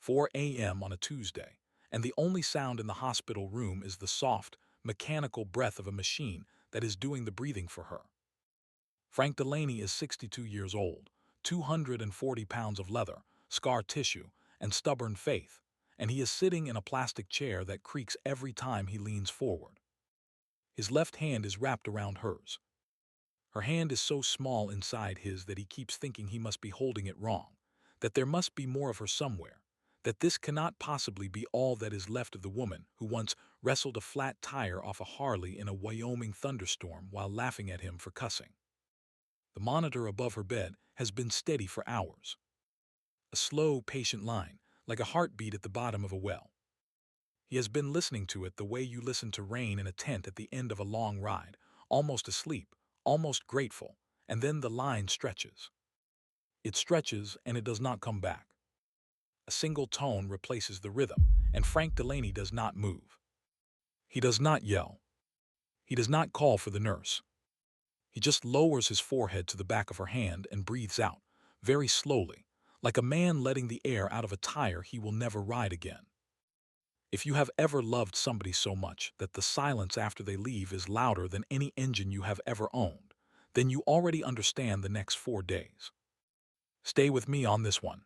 4 a.m. on a Tuesday, and the only sound in the hospital room is the soft, mechanical breath of a machine that is doing the breathing for her. Frank Delaney is 62 years old, 240 pounds of leather, scar tissue, and stubborn faith, and he is sitting in a plastic chair that creaks every time he leans forward. His left hand is wrapped around hers. Her hand is so small inside his that he keeps thinking he must be holding it wrong, that there must be more of her somewhere, that this cannot possibly be all that is left of the woman who once wrestled a flat tire off a Harley in a Wyoming thunderstorm while laughing at him for cussing. The monitor above her bed has been steady for hours. A slow, patient line, like a heartbeat at the bottom of a well. He has been listening to it the way you listen to rain in a tent at the end of a long ride, almost asleep, almost grateful, and then the line stretches. It stretches and it does not come back. A single tone replaces the rhythm, and Frank Delaney does not move. He does not yell. He does not call for the nurse. He just lowers his forehead to the back of her hand and breathes out, very slowly, like a man letting the air out of a tire he will never ride again. If you have ever loved somebody so much that the silence after they leave is louder than any engine you have ever owned, then you already understand the next 4 days. Stay with me on this one.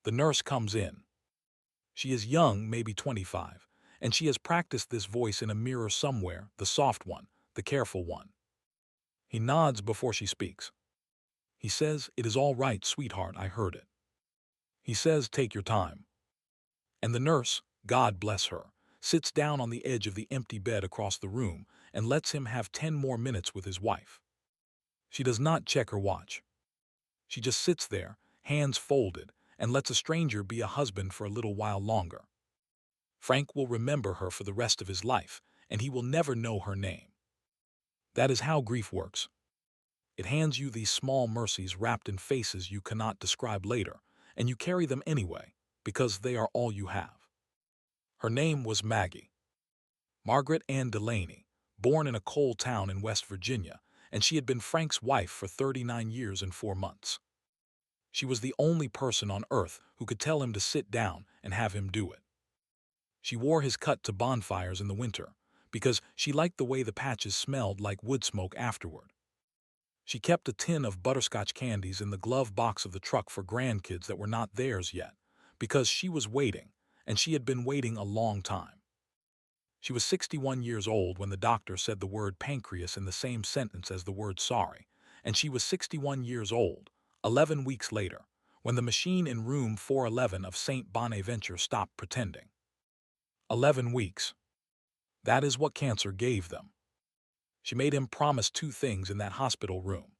The nurse comes in. She is young, maybe 25, and she has practiced this voice in a mirror somewhere, the soft one, the careful one. He nods before she speaks. He says, "It is all right, sweetheart, I heard it." He says, "Take your time." And the nurse, God bless her, sits down on the edge of the empty bed across the room and lets him have 10 more minutes with his wife. She does not check her watch. She just sits there, hands folded, and lets a stranger be a husband for a little while longer. Frank will remember her for the rest of his life, and he will never know her name. That is how grief works. It hands you these small mercies wrapped in faces you cannot describe later, and you carry them anyway, because they are all you have. Her name was Maggie. Margaret Ann Delaney, born in a coal town in West Virginia, and she had been Frank's wife for 39 years and 4 months. She was the only person on earth who could tell him to sit down and have him do it. She wore his cut to bonfires in the winter, because she liked the way the patches smelled like wood smoke afterward. She kept a tin of butterscotch candies in the glove box of the truck for grandkids that were not theirs yet, because she was waiting, and she had been waiting a long time. She was 61 years old when the doctor said the word pancreas in the same sentence as the word sorry, and she was 61 years old, 11 weeks later, when the machine in room 411 of St. Bonaventure stopped pretending. 11 weeks. That is what cancer gave them. She made him promise 2 things in that hospital room.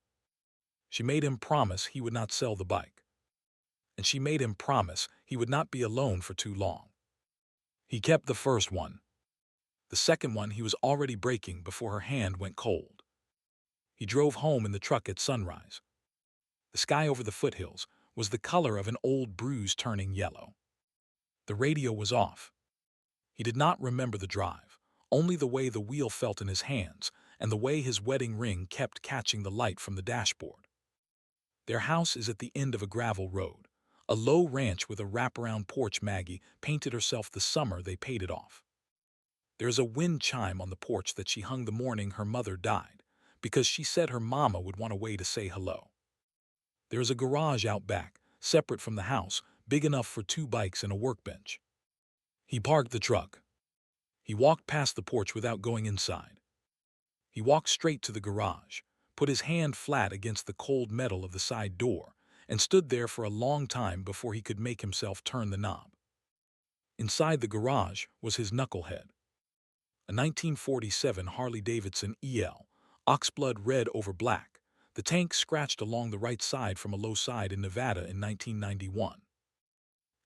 She made him promise he would not sell the bike. And she made him promise he would not be alone for too long. He kept the first one. The second one he was already breaking before her hand went cold. He drove home in the truck at sunrise. The sky over the foothills was the color of an old bruise turning yellow. The radio was off. He did not remember the drive, only the way the wheel felt in his hands and the way his wedding ring kept catching the light from the dashboard. Their house is at the end of a gravel road, a low ranch with a wraparound porch. Maggie painted herself the summer they paid it off. There is a wind chime on the porch that she hung the morning her mother died, because she said her mama would want a way to say hello. There is a garage out back, separate from the house, big enough for 2 bikes and a workbench. He parked the truck. He walked past the porch without going inside. He walked straight to the garage, put his hand flat against the cold metal of the side door, and stood there for a long time before he could make himself turn the knob. Inside the garage was his knucklehead. A 1947 Harley-Davidson EL, oxblood red over black, the tank scratched along the right side from a low side in Nevada in 1991.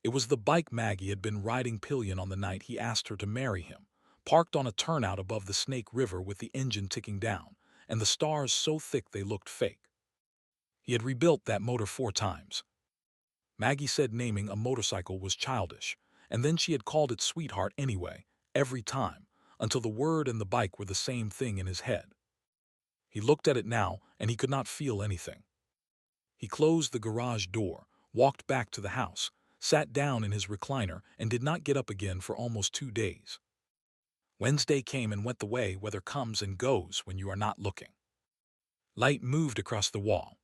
It was the bike Maggie had been riding pillion on the night he asked her to marry him, parked on a turnout above the Snake River with the engine ticking down, and the stars so thick they looked fake. He had rebuilt that motor 4 times. Maggie said naming a motorcycle was childish, and then she had called it sweetheart anyway, every time, until the word and the bike were the same thing in his head. He looked at it now, and he could not feel anything. He closed the garage door, walked back to the house, sat down in his recliner, and did not get up again for almost 2 days. Wednesday came and went the way weather comes and goes when you are not looking. Light moved across the wall.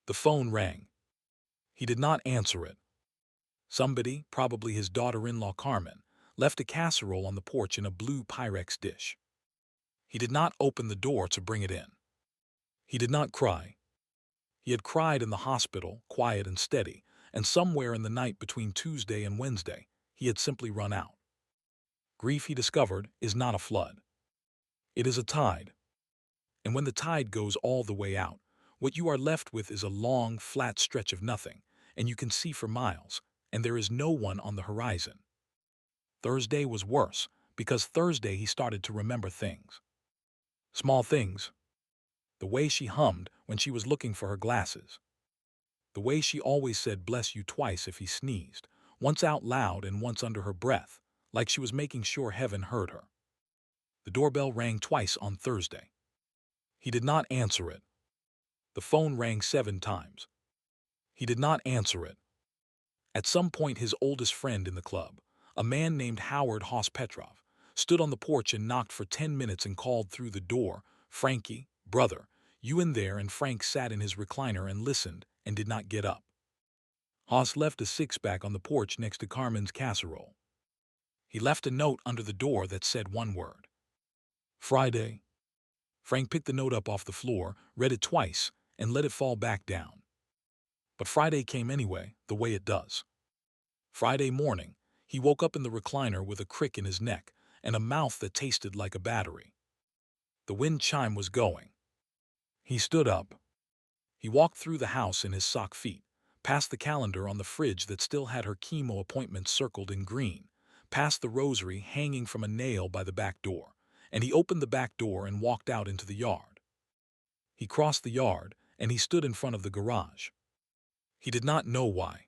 The phone rang. He did not answer it. Somebody, probably his daughter-in-law Carmen, left a casserole on the porch in a blue Pyrex dish. He did not open the door to bring it in. He did not cry. He had cried in the hospital, quiet and steady, and somewhere in the night between Tuesday and Wednesday, he had simply run out. Grief, he discovered, is not a flood. It is a tide. And when the tide goes all the way out, what you are left with is a long, flat stretch of nothing, and you can see for miles, and there is no one on the horizon. Thursday was worse, because Thursday he started to remember things. Small things. The way she hummed when she was looking for her glasses. The way she always said "bless you" twice if he sneezed, once out loud and once under her breath, like she was making sure heaven heard her. The doorbell rang twice on Thursday. He did not answer it. The phone rang 7 times. He did not answer it. At some point, his oldest friend in the club, a man named Howard Haas Petrov, stood on the porch and knocked for 10 minutes and called through the door, "Frankie, brother, you in there?" And Frank sat in his recliner and listened and did not get up. Haas left a six-pack on the porch next to Carmen's casserole. He left a note under the door that said one word: Friday. Frank picked the note up off the floor, read it twice, and let it fall back down. But Friday came anyway, the way it does. Friday morning, he woke up in the recliner with a crick in his neck and a mouth that tasted like a battery. The wind chime was going. He stood up. He walked through the house in his sock feet, past the calendar on the fridge that still had her chemo appointments circled in green, past the rosary hanging from a nail by the back door, and he opened the back door and walked out into the yard. He crossed the yard, and he stood in front of the garage. He did not know why.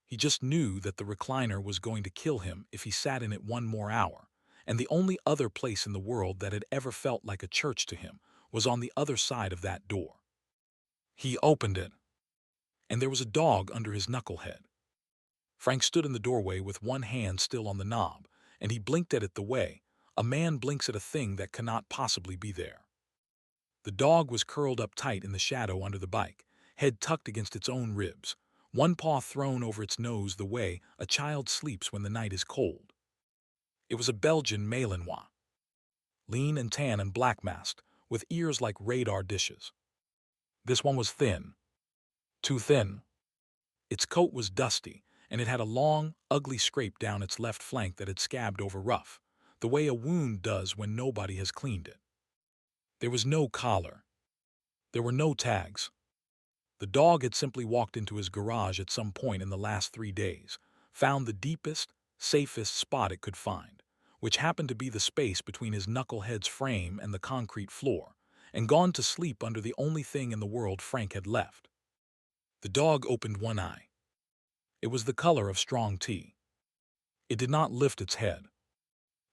He just knew that the recliner was going to kill him if he sat in it one more hour, and the only other place in the world that had ever felt like a church to him was on the other side of that door. He opened it, and there was a dog under his knucklehead. Frank stood in the doorway with one hand still on the knob, and he blinked at it the way a man blinks at a thing that cannot possibly be there. The dog was curled up tight in the shadow under the bike, head tucked against its own ribs, one paw thrown over its nose the way a child sleeps when the night is cold. It was a Belgian Malinois, lean and tan and black-masked, with ears like radar dishes. This one was thin. Too thin. Its coat was dusty, and it had a long, ugly scrape down its left flank that had scabbed over rough, the way a wound does when nobody has cleaned it. There was no collar. There were no tags. The dog had simply walked into his garage at some point in the last 3 days, found the deepest, safest spot it could find, which happened to be the space between his knucklehead's frame and the concrete floor, and gone to sleep under the only thing in the world Frank had left. The dog opened one eye. It was the color of strong tea. It did not lift its head.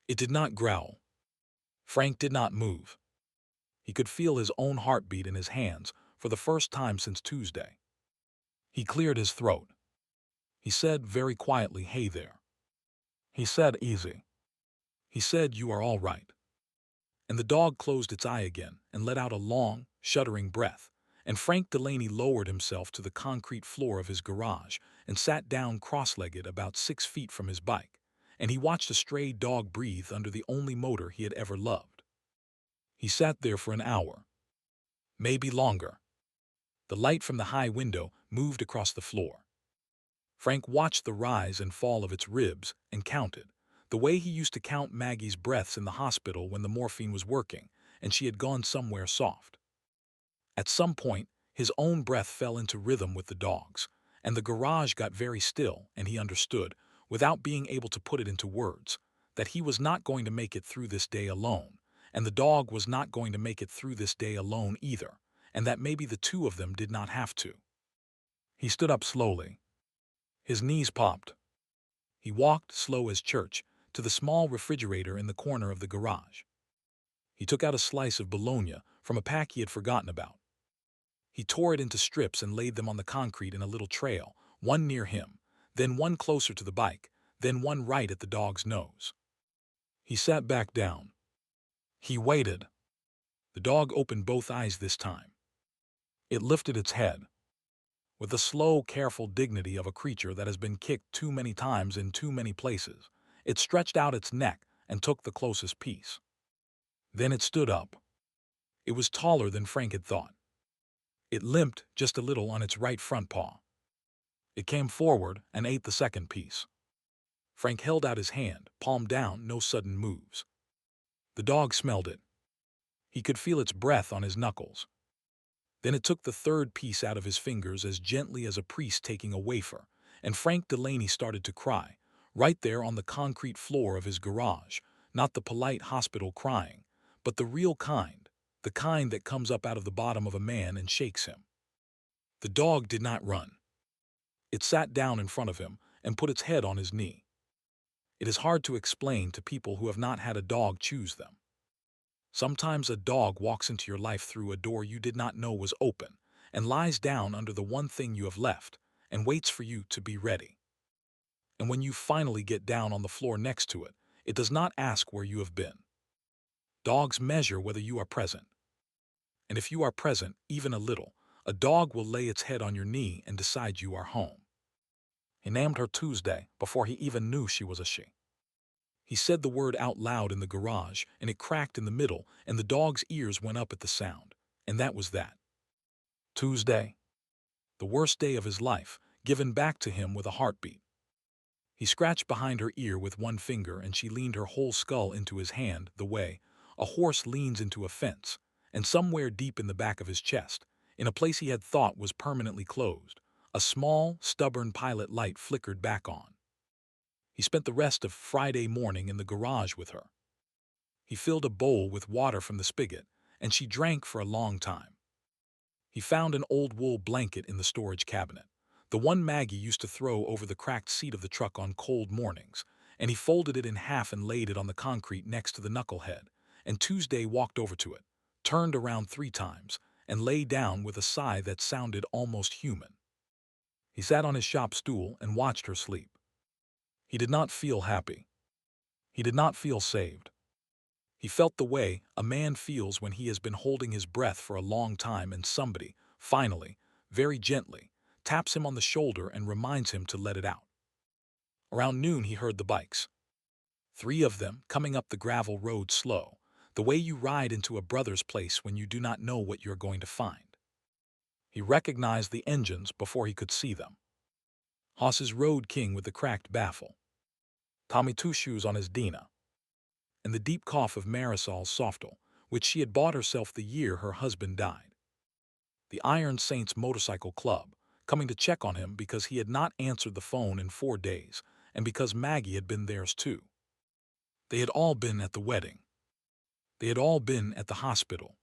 It did not growl. Frank did not move. He could feel his own heartbeat in his hands for the first time since Tuesday. He cleared his throat. He said very quietly, "Hey there." He said, "Easy." He said, "You are all right." And the dog closed its eye again and let out a long, shuddering breath, and Frank Delaney lowered himself to the concrete floor of his garage and sat down cross-legged about 6 feet from his bike, and he watched a stray dog breathe under the only motor he had ever loved. He sat there for an hour, maybe longer. The light from the high window moved across the floor. Frank watched the rise and fall of its ribs and counted, the way he used to count Maggie's breaths in the hospital when the morphine was working and she had gone somewhere soft. At some point, his own breath fell into rhythm with the dog's, and the garage got very still, and he understood, without being able to put it into words, that he was not going to make it through this day alone, and the dog was not going to make it through this day alone either, and that maybe the two of them did not have to. He stood up slowly. His knees popped. He walked, slow as church, to the small refrigerator in the corner of the garage. He took out a slice of bologna from a pack he had forgotten about. He tore it into strips and laid them on the concrete in a little trail, one near him, then one closer to the bike, then one right at the dog's nose. He sat back down. He waited. The dog opened both eyes this time. It lifted its head. With the slow, careful dignity of a creature that has been kicked too many times in too many places, it stretched out its neck and took the closest piece. Then it stood up. It was taller than Frank had thought. It limped just a little on its right front paw. It came forward and ate the second piece. Frank held out his hand, palm down, no sudden moves. The dog smelled it. He could feel its breath on his knuckles. Then it took the third piece out of his fingers as gently as a priest taking a wafer, and Frank Delaney started to cry, right there on the concrete floor of his garage, not the polite hospital crying, but the real kind, the kind that comes up out of the bottom of a man and shakes him. The dog did not run. It sat down in front of him and put its head on his knee. It is hard to explain to people who have not had a dog choose them. Sometimes a dog walks into your life through a door you did not know was open and lies down under the one thing you have left and waits for you to be ready. And when you finally get down on the floor next to it, it does not ask where you have been. Dogs measure whether you are present. And if you are present, even a little, a dog will lay its head on your knee and decide you are home. He named her Tuesday before he even knew she was a she. He said the word out loud in the garage, and it cracked in the middle, and the dog's ears went up at the sound. And that was that. Tuesday. The worst day of his life, given back to him with a heartbeat. He scratched behind her ear with one finger, and she leaned her whole skull into his hand the way a horse leans into a fence, and somewhere deep in the back of his chest, in a place he had thought was permanently closed, a small, stubborn pilot light flickered back on. He spent the rest of Friday morning in the garage with her. He filled a bowl with water from the spigot, and she drank for a long time. He found an old wool blanket in the storage cabinet, the one Maggie used to throw over the cracked seat of the truck on cold mornings, and he folded it in half and laid it on the concrete next to the knucklehead, and Tuesday walked over to it, turned around 3 times, and lay down with a sigh that sounded almost human. He sat on his shop stool and watched her sleep. He did not feel happy. He did not feel saved. He felt the way a man feels when he has been holding his breath for a long time and somebody, finally, very gently, taps him on the shoulder and reminds him to let it out. Around noon he heard the bikes. 3 of them coming up the gravel road slow, the way you ride into a brother's place when you do not know what you're going to find. He recognized the engines before he could see them. Haas's Road King with the cracked baffle. Tommy Two Shoes on his Dina. And the deep cough of Marisol's Softal, which she had bought herself the year her husband died. The Iron Saints Motorcycle Club, coming to check on him because he had not answered the phone in 4 days, and because Maggie had been theirs too. They had all been at the wedding. They had all been at the hospital.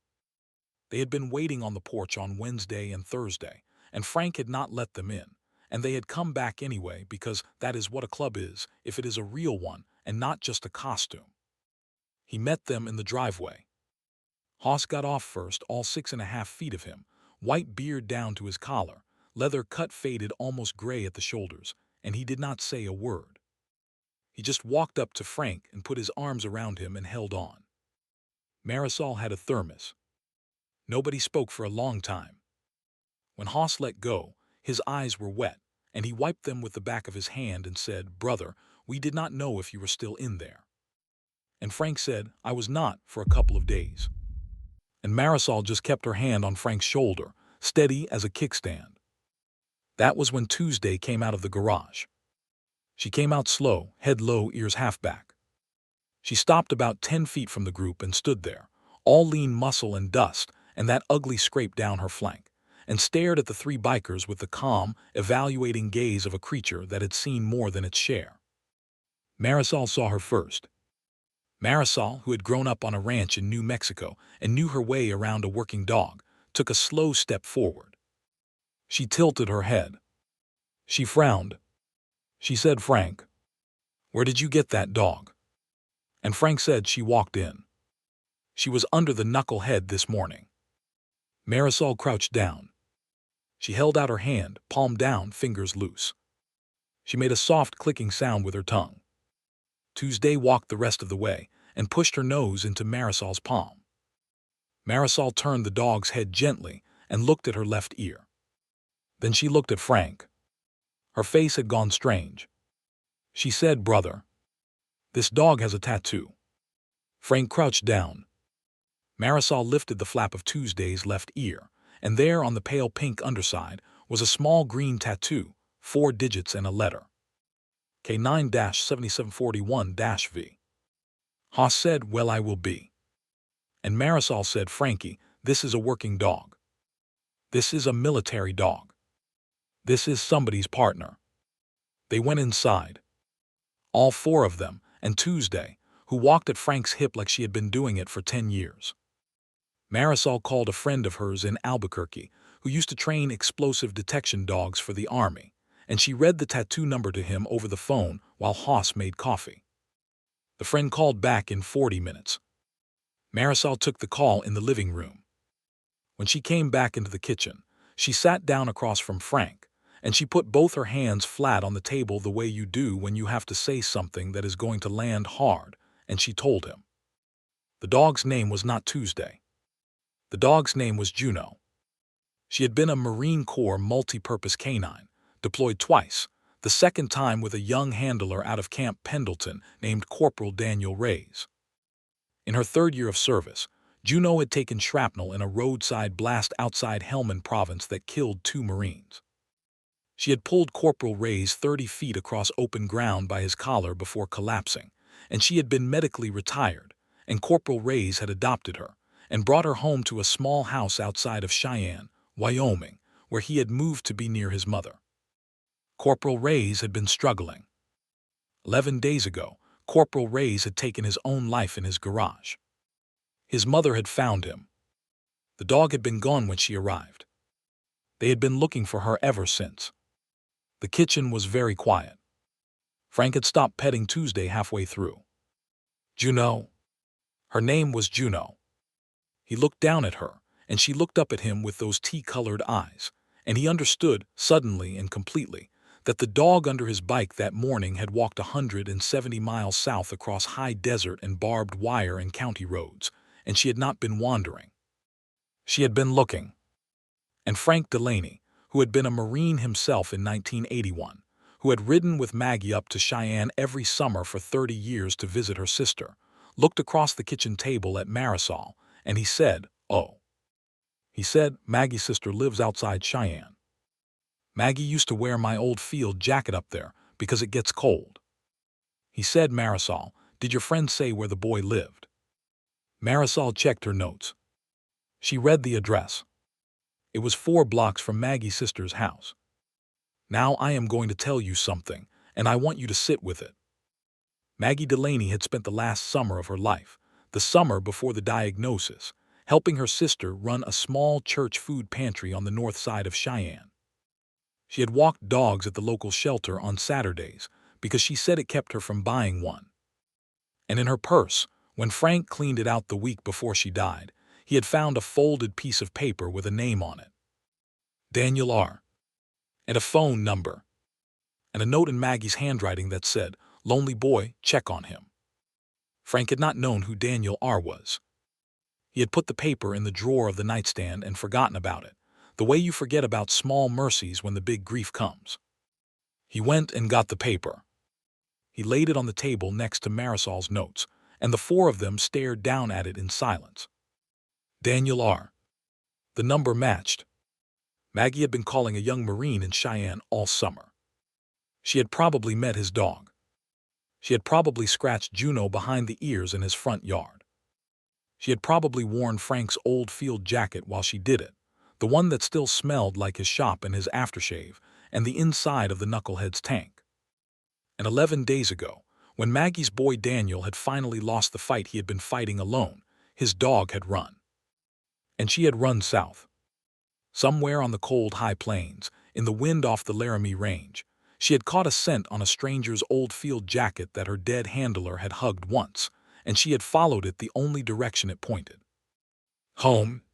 They had been waiting on the porch on Wednesday and Thursday, and Frank had not let them in, and they had come back anyway because that is what a club is if it is a real one and not just a costume. He met them in the driveway. Haas got off first, all 6.5 feet of him, white beard down to his collar, leather cut faded almost gray at the shoulders, and he did not say a word. He just walked up to Frank and put his arms around him and held on. Marisol had a thermos. Nobody spoke for a long time. When Haas let go, his eyes were wet, and he wiped them with the back of his hand and said, "Brother, we did not know if you were still in there." And Frank said, "I was not for a couple of days." And Marisol just kept her hand on Frank's shoulder, steady as a kickstand. That was when Tuesday came out of the garage. She came out slow, head low, ears half back. She stopped about 10 feet from the group and stood there, all lean muscle and dust and that ugly scrape down her flank, and stared at the 3 bikers with the calm, evaluating gaze of a creature that had seen more than its share. Marisol saw her first. Marisol, who had grown up on a ranch in New Mexico and knew her way around a working dog, took a slow step forward. She tilted her head. She frowned. She said, "Frank, where did you get that dog?" And Frank said she walked in. She was under the knucklehead this morning. Marisol crouched down. She held out her hand, palm down, fingers loose. She made a soft clicking sound with her tongue. Tuesday walked the rest of the way and pushed her nose into Marisol's palm. Marisol turned the dog's head gently and looked at her left ear. Then she looked at Frank. Her face had gone strange. She said, "Brother, this dog has a tattoo." Frank crouched down. Marisol lifted the flap of Tuesday's left ear, and there on the pale pink underside was a small green tattoo, 4 digits and a letter. K9-7741-V. Haas said, "Well, I will be." And Marisol said, "Frankie, this is a working dog. This is a military dog. This is somebody's partner." They went inside. All 4 of them, and Tuesday, who walked at Frank's hip like she had been doing it for 10 years. Marisol called a friend of hers in Albuquerque who used to train explosive detection dogs for the Army, and she read the tattoo number to him over the phone while Haas made coffee. The friend called back in 40 minutes. Marisol took the call in the living room. When she came back into the kitchen, she sat down across from Frank, and she put both her hands flat on the table the way you do when you have to say something that is going to land hard, and she told him. The dog's name was not Tuesday. The dog's name was Juno. She had been a Marine Corps multi-purpose canine, deployed twice, the second time with a young handler out of Camp Pendleton named Corporal Daniel Reyes. In her 3rd year of service, Juno had taken shrapnel in a roadside blast outside Helmand Province that killed 2 Marines. She had pulled Corporal Reyes 30 feet across open ground by his collar before collapsing, and she had been medically retired, and Corporal Reyes had adopted her and brought her home to a small house outside of Cheyenne, Wyoming, where he had moved to be near his mother. Corporal Reyes had been struggling. 11 days ago, Corporal Reyes had taken his own life in his garage. His mother had found him. The dog had been gone when she arrived. They had been looking for her ever since. The kitchen was very quiet. Frank had stopped petting Tuesday halfway through. "Juno." Her name was Juno. He looked down at her, and she looked up at him with those tea-colored eyes, and he understood, suddenly and completely, that the dog under his bike that morning had walked 170 miles south across high desert and barbed wire and county roads, and she had not been wandering. She had been looking. And Frank Delaney, who had been a Marine himself in 1981, who had ridden with Maggie up to Cheyenne every summer for 30 years to visit her sister, looked across the kitchen table at Marisol, and he said, "Oh." He said, "Maggie's sister lives outside Cheyenne. Maggie used to wear my old field jacket up there because it gets cold." He said, "Marisol, did your friend say where the boy lived?" Marisol checked her notes. She read the address. It was 4 blocks from Maggie's sister's house. "Now I am going to tell you something, and I want you to sit with it." Maggie Delaney had spent the last summer of her life, the summer before the diagnosis, helping her sister run a small church food pantry on the north side of Cheyenne. She had walked dogs at the local shelter on Saturdays because she said it kept her from buying one. And in her purse, when Frank cleaned it out the week before she died, he had found a folded piece of paper with a name on it. Daniel R. And a phone number. And a note in Maggie's handwriting that said, "Lonely boy, check on him." Frank had not known who Daniel R. was. He had put the paper in the drawer of the nightstand and forgotten about it, the way you forget about small mercies when the big grief comes. He went and got the paper. He laid it on the table next to Marisol's notes, and the 4 of them stared down at it in silence. Daniel R. The number matched. Maggie had been calling a young Marine in Cheyenne all summer. She had probably met his dog. She had probably scratched Juno behind the ears in his front yard. She had probably worn Frank's old field jacket while she did it, the one that still smelled like his shop and his aftershave, and the inside of the knucklehead's tank. And 11 days ago, when Maggie's boy Daniel had finally lost the fight he had been fighting alone, his dog had run. And she had run south. Somewhere on the cold high plains, in the wind off the Laramie Range, she had caught a scent on a stranger's old field jacket that her dead handler had hugged once, and she had followed it the only direction it pointed. Home.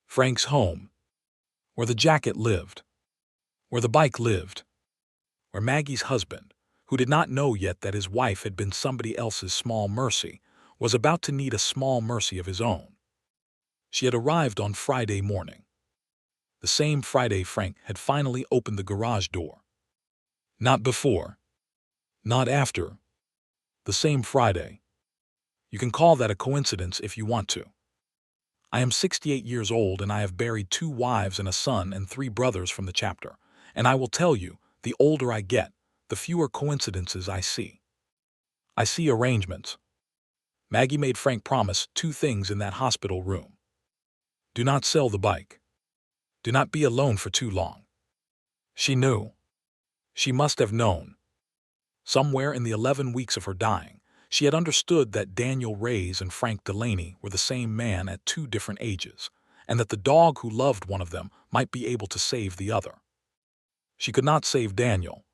Frank's home. Where the jacket lived. Where the bike lived. where Maggie's husband, who did not know yet that his wife had been somebody else's small mercy, was about to need a small mercy of his own. She had arrived on Friday morning. The same Friday Frank had finally opened the garage door. Not before. Not after. The same Friday. You can call that a coincidence if you want to. I am 68 years old and I have buried 2 wives and a son and 3 brothers from the chapter, and I will tell you, the older I get, the fewer coincidences I see. I see arrangements. Maggie made Frank promise 2 things in that hospital room. Do not sell the bike. Do not be alone for too long. She knew. She must have known. Somewhere in the 11 weeks of her dying, she had understood that Daniel Reyes and Frank Delaney were the same man at 2 different ages, and that the dog who loved one of them might be able to save the other. She could not save Daniel.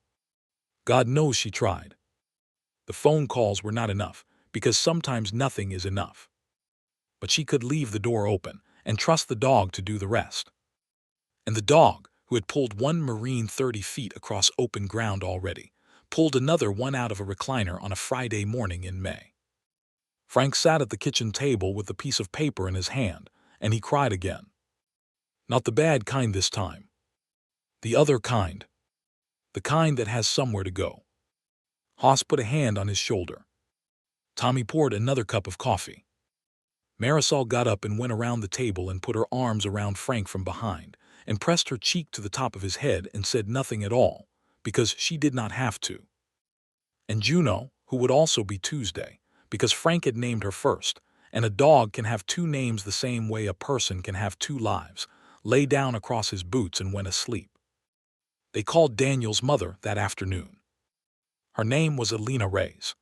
God knows she tried. The phone calls were not enough, because sometimes nothing is enough. But she could leave the door open and trust the dog to do the rest. And the dog, who had pulled one Marine 30 feet across open ground already, pulled another one out of a recliner on a Friday morning in May. Frank sat at the kitchen table with a piece of paper in his hand, and he cried again. Not the bad kind this time. The other kind. The kind that has somewhere to go. Haas put a hand on his shoulder. Tommy poured another cup of coffee. Marisol got up and went around the table and put her arms around Frank from behind, and pressed her cheek to the top of his head and said nothing at all, because she did not have to. And Juno, who would also be Tuesday, because Frank had named her first, and a dog can have 2 names the same way a person can have 2 lives, lay down across his boots and went asleep. They called Daniel's mother that afternoon. Her name was Elena Reyes.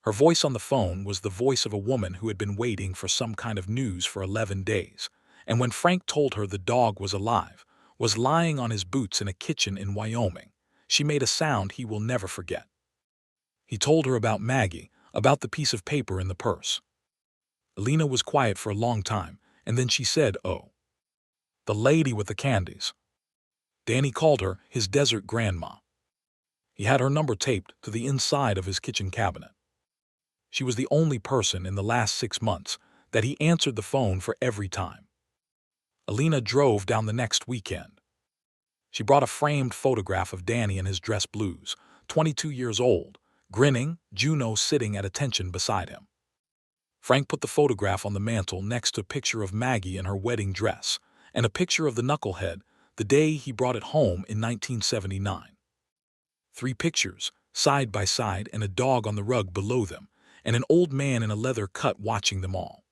Her voice on the phone was the voice of a woman who had been waiting for some kind of news for 11 days, and when Frank told her the dog was alive, was lying on his boots in a kitchen in Wyoming, she made a sound he will never forget. He told her about Maggie, about the piece of paper in the purse. Elena was quiet for a long time, and then she said, "Oh, the lady with the candies." Danny called her his desert grandma. He had her number taped to the inside of his kitchen cabinet. She was the only person in the last 6 months that he answered the phone for every time. Elena drove down the next weekend. She brought a framed photograph of Danny in his dress blues, 22 years old, grinning, Juno sitting at attention beside him. Frank put the photograph on the mantel next to a picture of Maggie in her wedding dress, and a picture of the knucklehead the day he brought it home in 1979. 3 pictures, side by side, and a dog on the rug below them, and an old man in a leather cut watching them all.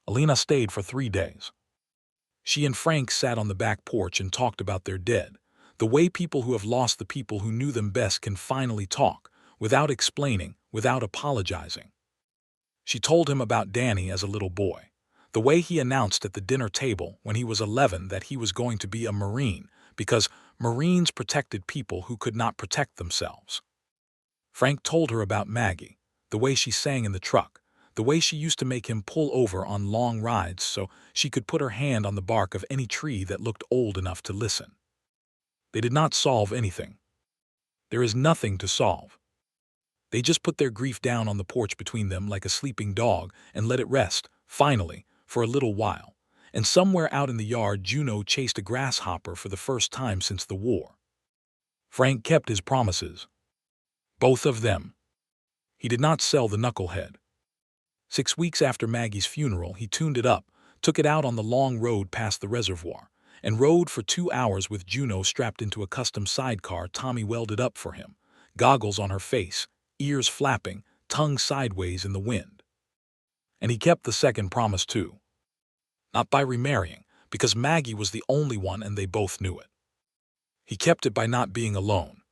Elena stayed for 3 days. She and Frank sat on the back porch and talked about their dead, the way people who have lost the people who knew them best can finally talk, without explaining, without apologizing. She told him about Danny as a little boy, the way he announced at the dinner table when he was 11 that he was going to be a Marine, because Marines protected people who could not protect themselves. Frank told her about Maggie, the way she sang in the truck, the way she used to make him pull over on long rides so she could put her hand on the bark of any tree that looked old enough to listen. They did not solve anything. There is nothing to solve. They just put their grief down on the porch between them like a sleeping dog and let it rest, finally, for a little while. And somewhere out in the yard, Juno chased a grasshopper for the first time since the war. Frank kept his promises. Both of them. He did not sell the knucklehead. 6 weeks after Maggie's funeral, he tuned it up, took it out on the long road past the reservoir, and rode for 2 hours with Juno strapped into a custom sidecar Tommy welded up for him, goggles on her face, ears flapping, tongue sideways in the wind. And he kept the second promise too. Not by remarrying, because Maggie was the only one and they both knew it. He kept it by not being alone.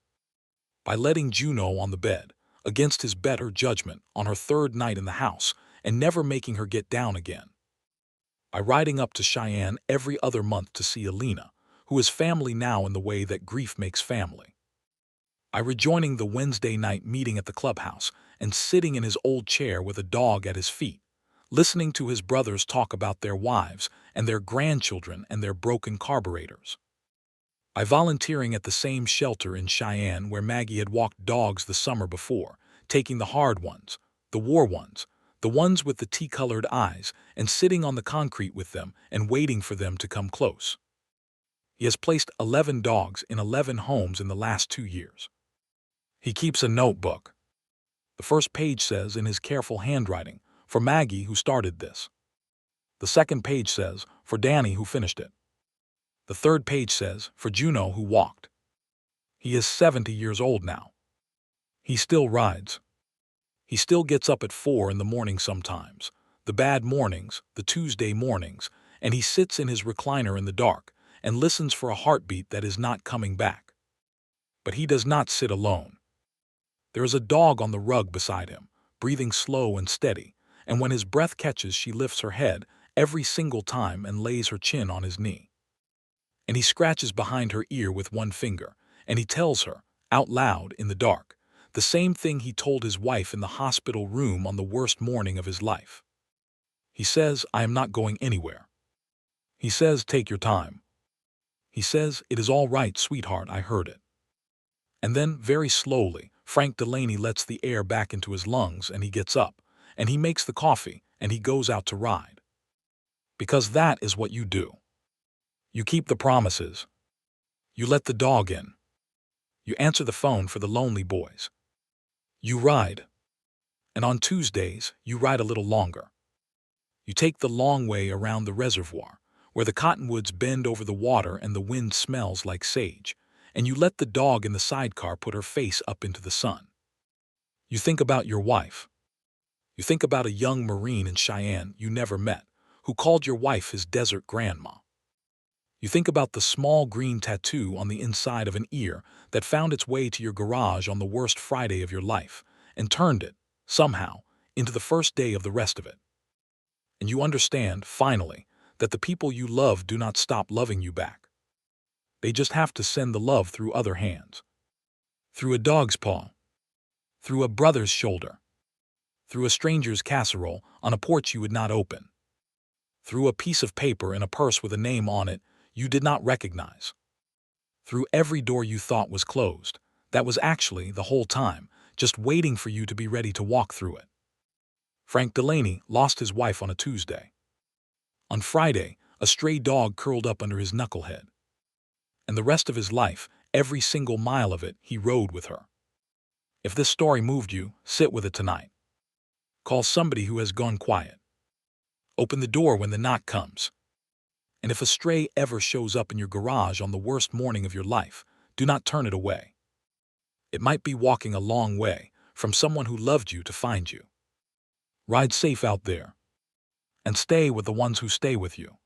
By letting Juno on the bed, against his better judgment, on her 3rd night in the house, and never making her get down again. By riding up to Cheyenne every other month to see Elena, who is family now in the way that grief makes family. By rejoining the Wednesday night meeting at the clubhouse and sitting in his old chair with a dog at his feet, listening to his brothers talk about their wives and their grandchildren and their broken carburetors. By volunteering at the same shelter in Cheyenne where Maggie had walked dogs the summer before, taking the hard ones, the war ones, the ones with the tea-colored eyes, and sitting on the concrete with them and waiting for them to come close. He has placed 11 dogs in 11 homes in the last 2 years. He keeps a notebook. The first page says in his careful handwriting, "For Maggie, who started this." The second page says, "For Danny, who finished it." The third page says, "For Juno, who walked." He is 70 years old now. He still rides. He still gets up at 4 in the morning sometimes, the bad mornings, the Tuesday mornings, and he sits in his recliner in the dark and listens for a heartbeat that is not coming back. But he does not sit alone. There is a dog on the rug beside him, breathing slow and steady, and when his breath catches, she lifts her head every single time and lays her chin on his knee. And he scratches behind her ear with one finger, and he tells her, out loud in the dark, the same thing he told his wife in the hospital room on the worst morning of his life. He says, "I am not going anywhere." He says, "Take your time." He says, "It is all right, sweetheart, I heard it." And then, very slowly, Frank Delaney lets the air back into his lungs and he gets up, and he makes the coffee, and he goes out to ride. Because that is what you do. You keep the promises. You let the dog in. You answer the phone for the lonely boys. You ride. And on Tuesdays, you ride a little longer. You take the long way around the reservoir, where the cottonwoods bend over the water and the wind smells like sage, and you let the dog in the sidecar put her face up into the sun. You think about your wife. You think about a young Marine in Cheyenne you never met, who called your wife his desert grandma. You think about the small green tattoo on the inside of an ear that found its way to your garage on the worst Friday of your life and turned it, somehow, into the first day of the rest of it. And you understand, finally, that the people you love do not stop loving you back. They just have to send the love through other hands. Through a dog's paw. Through a brother's shoulder. Through a stranger's casserole on a porch you would not open. Through a piece of paper in a purse with a name on it you did not recognize. Through every door you thought was closed, that was actually, the whole time, just waiting for you to be ready to walk through it. Frank Delaney lost his wife on a Tuesday. On Friday, a stray dog curled up under his knucklehead. And the rest of his life, every single mile of it, he rode with her. If this story moved you, sit with it tonight. Call somebody who has gone quiet. Open the door when the knock comes. And if a stray ever shows up in your garage on the worst morning of your life, do not turn it away. It might be walking a long way from someone who loved you to find you. Ride safe out there. And stay with the ones who stay with you.